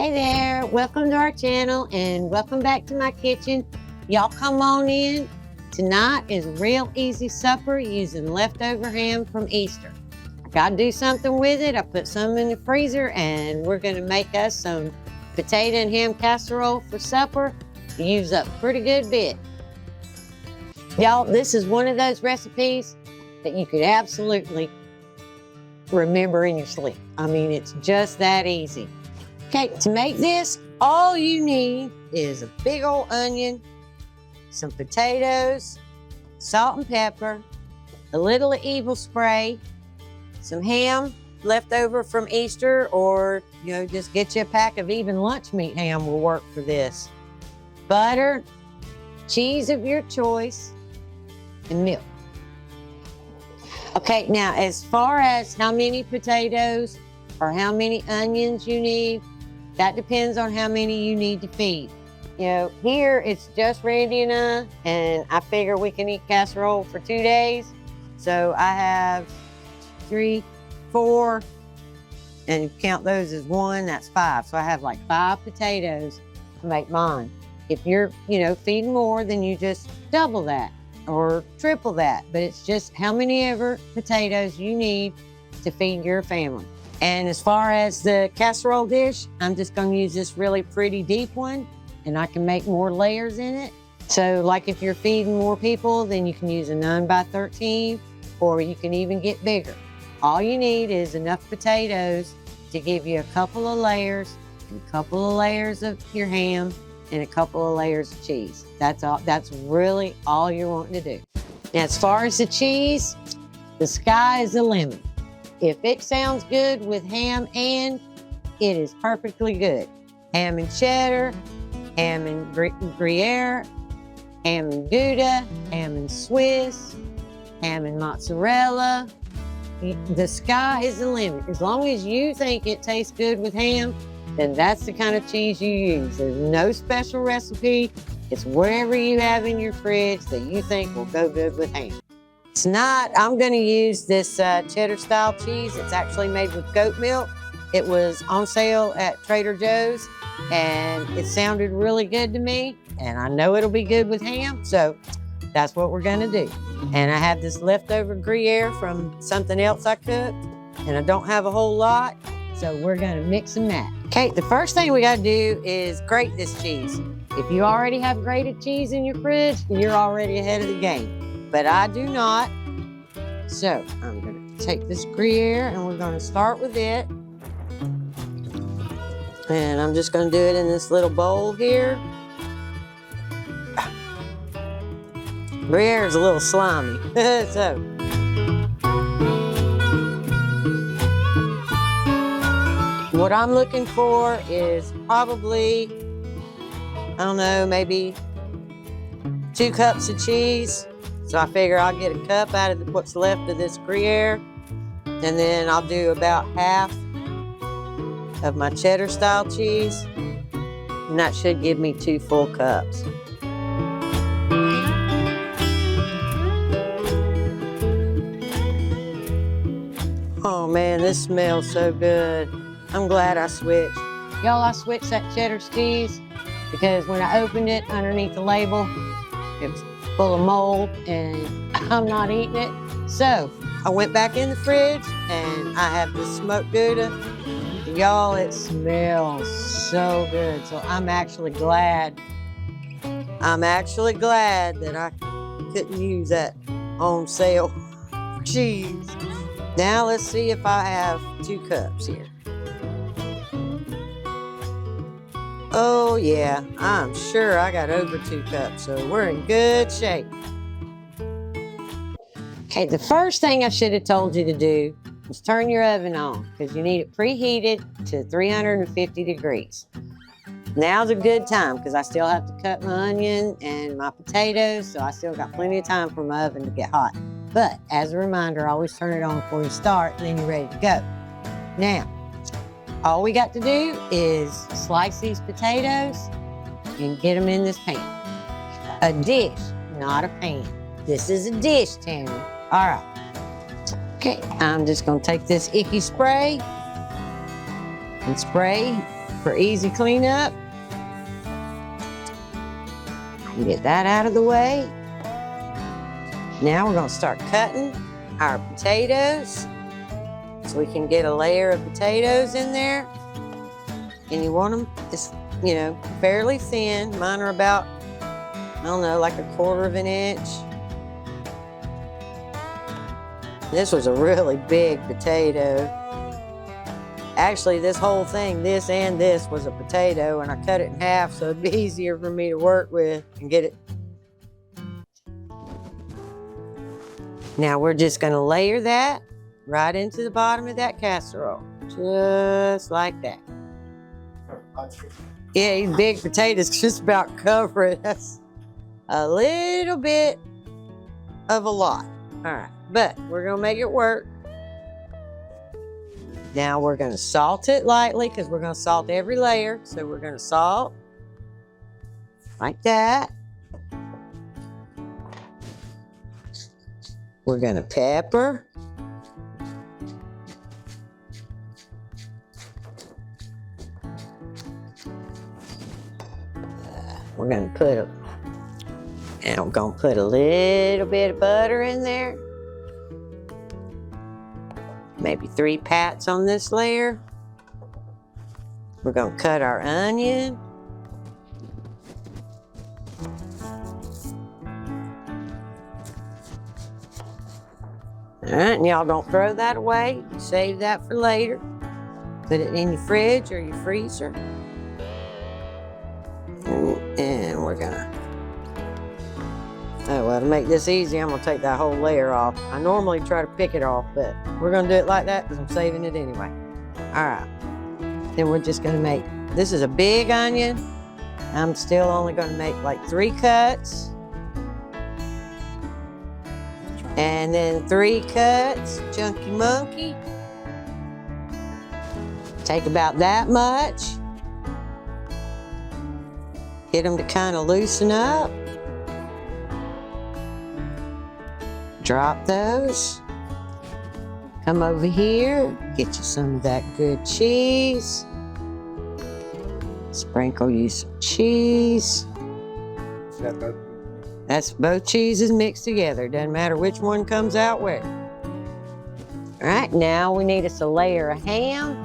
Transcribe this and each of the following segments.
Hey there, welcome to our channel and welcome back to my kitchen. Y'all come on in. Tonight is a real easy supper using leftover ham from Easter. I gotta do something with it. I put some in the freezer and we're gonna make us some potato and ham casserole for supper. Use up a pretty good bit. Y'all, this is one of those recipes that you could absolutely remember in your sleep. I mean, it's just that easy. Okay, to make this, all you need is a big old onion, some potatoes, salt and pepper, a little evil spray, some ham left over from Easter, or just get you a pack of even lunch meat ham will work for this. Butter, cheese of your choice, and milk. Okay, now as far as how many potatoes or how many onions you need, that depends on how many you need to feed. Here it's just Randy and I figure we can eat casserole for 2 days. So I have 3, 4, and you count those as 1, that's 5. So I have like 5 potatoes to make mine. If you're, feeding more, then you just double that or triple that. But it's just how many ever potatoes you need to feed your family. And as far as the casserole dish, I'm just going to use this really pretty deep one, and I can make more layers in it. So like if you're feeding more people, then you can use a 9x13, or you can even get bigger. All you need is enough potatoes to give you a couple of layers, and a couple of layers of your ham, and a couple of layers of cheese. That's all. That's really all you're wanting to do. Now, as far as the cheese, the sky is the limit. If it sounds good with ham and, it is perfectly good. Ham and cheddar, ham and Gruyere, ham and Gouda, ham and Swiss, ham and mozzarella. The sky is the limit. As long as you think it tastes good with ham, then that's the kind of cheese you use. There's no special recipe. It's whatever you have in your fridge that you think will go good with ham. Tonight, I'm going to use this cheddar style cheese. It's actually made with goat milk. It was on sale at Trader Joe's and it sounded really good to me, and I know it'll be good with ham, so that's what we're going to do. And I have this leftover Gruyere from something else I cooked, and I don't have a whole lot, so we're going to mix and match. Okay, the first thing we got to do is grate this cheese. If you already have grated cheese in your fridge, you're already ahead of the game. But I do not. So I'm going to take this Gruyere and we're going to start with it. And I'm just going to do it in this little bowl here. Gruyere is a little slimy. So what I'm looking for is probably, I don't know, maybe 2 cups of cheese. So I figure I'll get a cup out of what's left of this Gruyere, and then I'll do about half of my cheddar style cheese, and that should give me 2 full cups. Oh man, this smells so good. I'm glad I switched. Y'all, I switched that cheddar cheese because when I opened it underneath the label, it was full of mold and I'm not eating it. So I went back in the fridge and I have this smoked Gouda. Y'all, it smells so good. So I'm actually glad that I couldn't use that on sale cheese. Now let's see if I have 2 cups here. Oh yeah, I'm sure I got over 2 cups, so we're in good shape. Okay, the first thing I should have told you to do is turn your oven on, because you need it preheated to 350 degrees. Now's a good time, because I still have to cut my onion and my potatoes, so I still got plenty of time for my oven to get hot. But as a reminder, always turn it on before you start, then you're ready to go. Now, all we got to do is slice these potatoes and get them in this pan. A dish, not a pan. This is a dish, Tammy. All right. Okay, I'm just gonna take this icky spray and spray for easy cleanup. Get that out of the way. Now we're gonna start cutting our potatoes so we can get a layer of potatoes in there. And you want them just, you know, fairly thin. Mine are about, I don't know, like 1/4 of an inch. This was a really big potato. Actually, this whole thing, this and this, was a potato, and I cut it in half so it'd be easier for me to work with and get it. Now we're just gonna layer that right into the bottom of that casserole, just like that. Yeah, these big potatoes just about cover it. That's a little bit of a lot. All right, but we're gonna make it work. Now we're gonna salt it lightly because we're gonna salt every layer. So we're gonna salt like that. We're gonna pepper. We're gonna put a little bit of butter in there. Maybe 3 pats on this layer. We're gonna cut our onion. All right, and y'all don't throw that away. Save that for later. Put it in your fridge or your freezer. And we're gonna, oh, well, to make this easy, I'm gonna take that whole layer off. I normally try to pick it off, but we're gonna do it like that because I'm saving it anyway. All right, then we're just gonna make, this is a big onion. I'm still only gonna make like 3 cuts. And then 3 cuts, chunky monkey. Take about that much. Get them to kind of loosen up. Drop those. Come over here, get you some of that good cheese. Sprinkle you some cheese. That's both cheeses mixed together. Doesn't matter which one comes out where. All right, now we need us a layer of ham.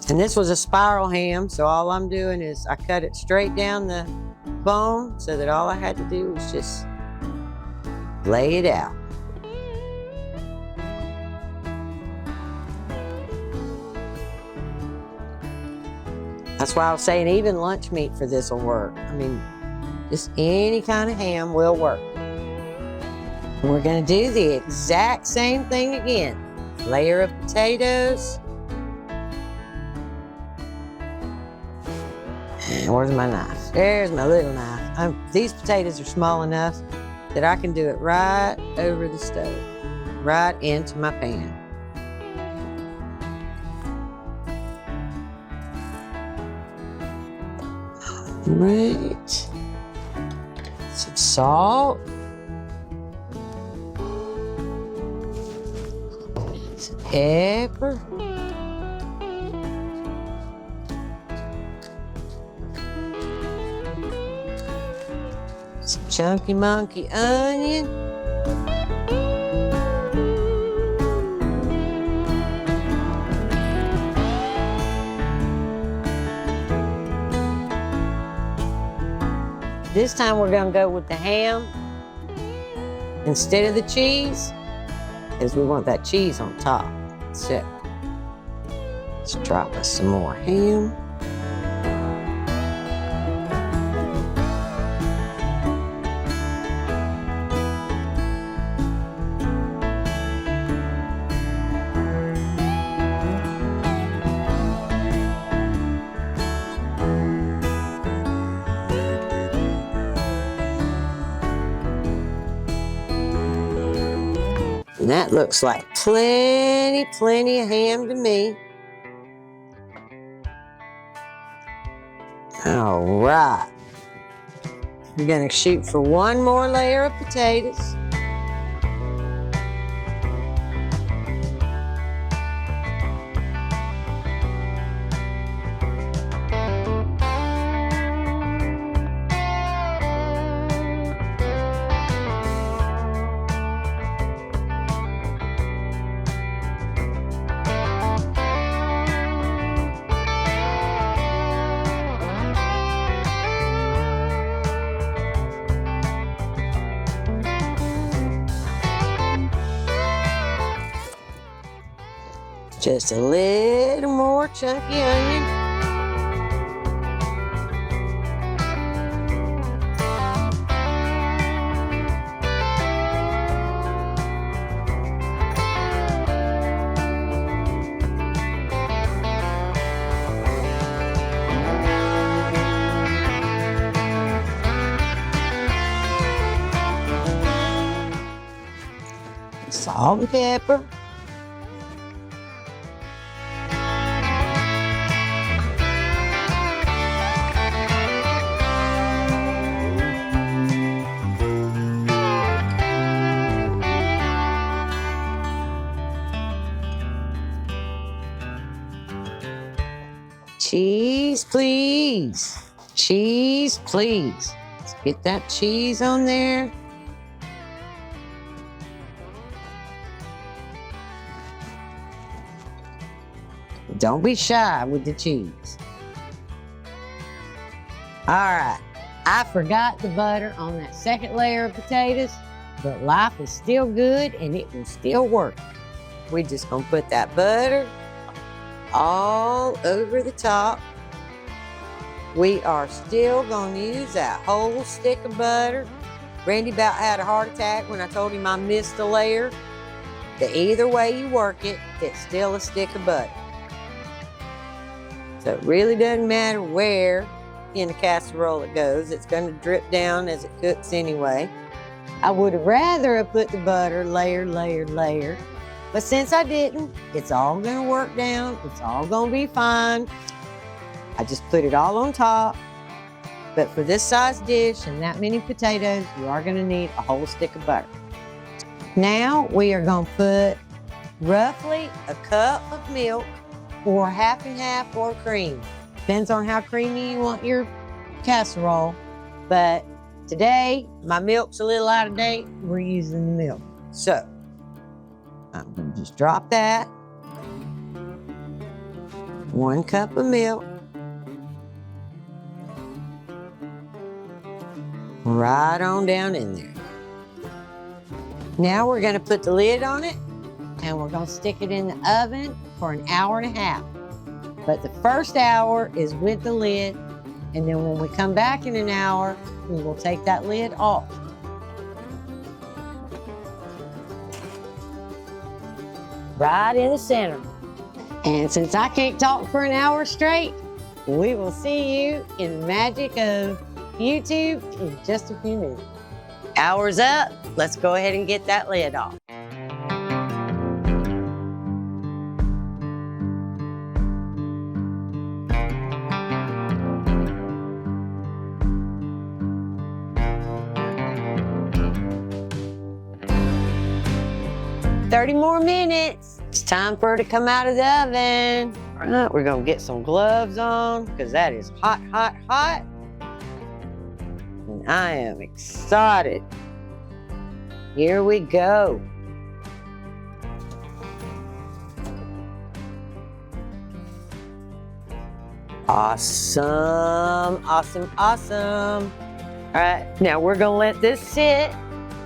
And this was a spiral ham, so all I'm doing is I cut it straight down the bone so that all I had to do was just lay it out. That's why I was saying even lunch meat for this will work. I mean, just any kind of ham will work. And we're gonna do the exact same thing again. Layer of potatoes. And where's my knife? There's my little knife. These potatoes are small enough that I can do it right over the stove, right into my pan. Right. Some salt. Some pepper. Some chunky monkey onion. This time we're gonna go with the ham instead of the cheese, because we want that cheese on top. So let's drop us some more ham. And that looks like plenty of ham to me. All right. We're gonna shoot for one more layer of potatoes. Just a little more chunky onion. Salt and pepper. Cheese, please. Cheese, please. Let's get that cheese on there. Don't be shy with the cheese. All right, I forgot the butter on that second layer of potatoes, but life is still good and it will still work. We're just gonna put that butter all over the top. We are still gonna use that whole stick of butter. Randy about had a heart attack when I told him I missed a layer. But either way you work it, it's still a stick of butter. So it really doesn't matter where in the casserole it goes. It's gonna drip down as it cooks anyway. I would have rather have put the butter layer, but since I didn't, it's all gonna work down. It's all gonna be fine. I just put it all on top. But for this size dish and that many potatoes, you are gonna need a whole stick of butter. Now we are gonna put roughly a cup of milk, or half and half, or cream. Depends on how creamy you want your casserole. But today, my milk's a little out of date. We're using the milk. So, I'm gonna just drop that. 1 cup of milk. Right on down in there. Now we're gonna put the lid on it and we're gonna stick it in the oven for 1.5 hours. But the first hour is with the lid, and then when we come back in 1 hour, we will take that lid off. Right in the center. And since I can't talk for 1 hour straight, we will see you in the magic of YouTube in just a few minutes. Hour's up. Let's go ahead and get that lid off. "30 more minutes. It's time for her to come out of the oven." All right, we're gonna get some gloves on because that is hot, hot, hot. And I am excited. Here we go. Awesome, awesome, awesome. All right, now we're gonna let this sit.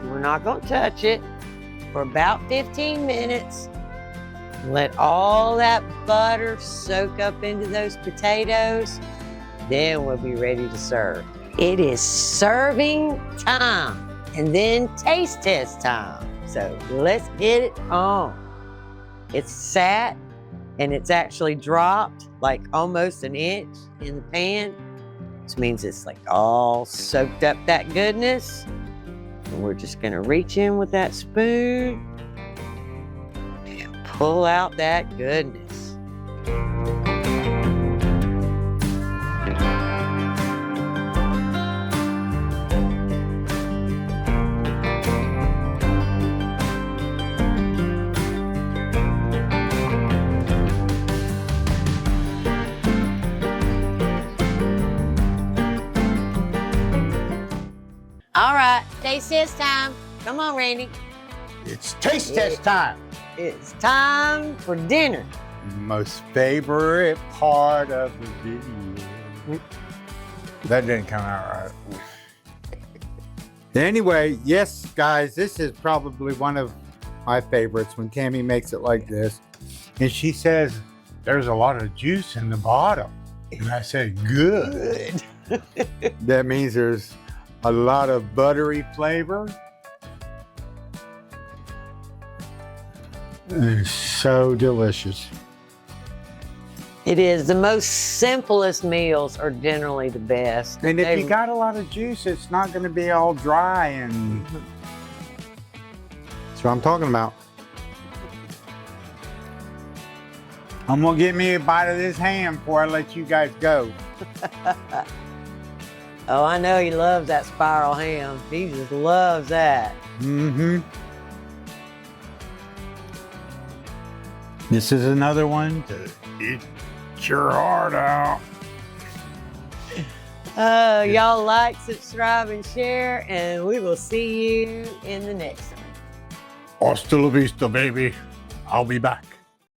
We're not gonna touch it for about 15 minutes. Let all that butter soak up into those potatoes. Then we'll be ready to serve. It is serving time and then taste test time. So let's get it on. It's sat and it's actually dropped like almost 1 inch in the pan, which means it's like all soaked up that goodness. And we're just gonna reach in with that spoon and pull out that goodness. All right, taste test time. Come on, Randy. It's taste test time. It's time for dinner. Most favorite part of the video. That didn't come out right. Anyway, yes, guys, this is probably one of my favorites when Tammy makes it like this. And she says, there's a lot of juice in the bottom. And I said, good. That means there's a lot of buttery flavor. It's so delicious. It is. The most simplest meals are generally the best. And if you got a lot of juice, it's not going to be all dry. And that's what I'm talking about. I'm going to get me a bite of this ham before I let you guys go. Oh, I know he loves that spiral ham. He just loves that. Mm-hmm. This is another one to eat your heart out. Y'all like, subscribe, and share, and we will see you in the next one. Hasta la vista, baby. I'll be back.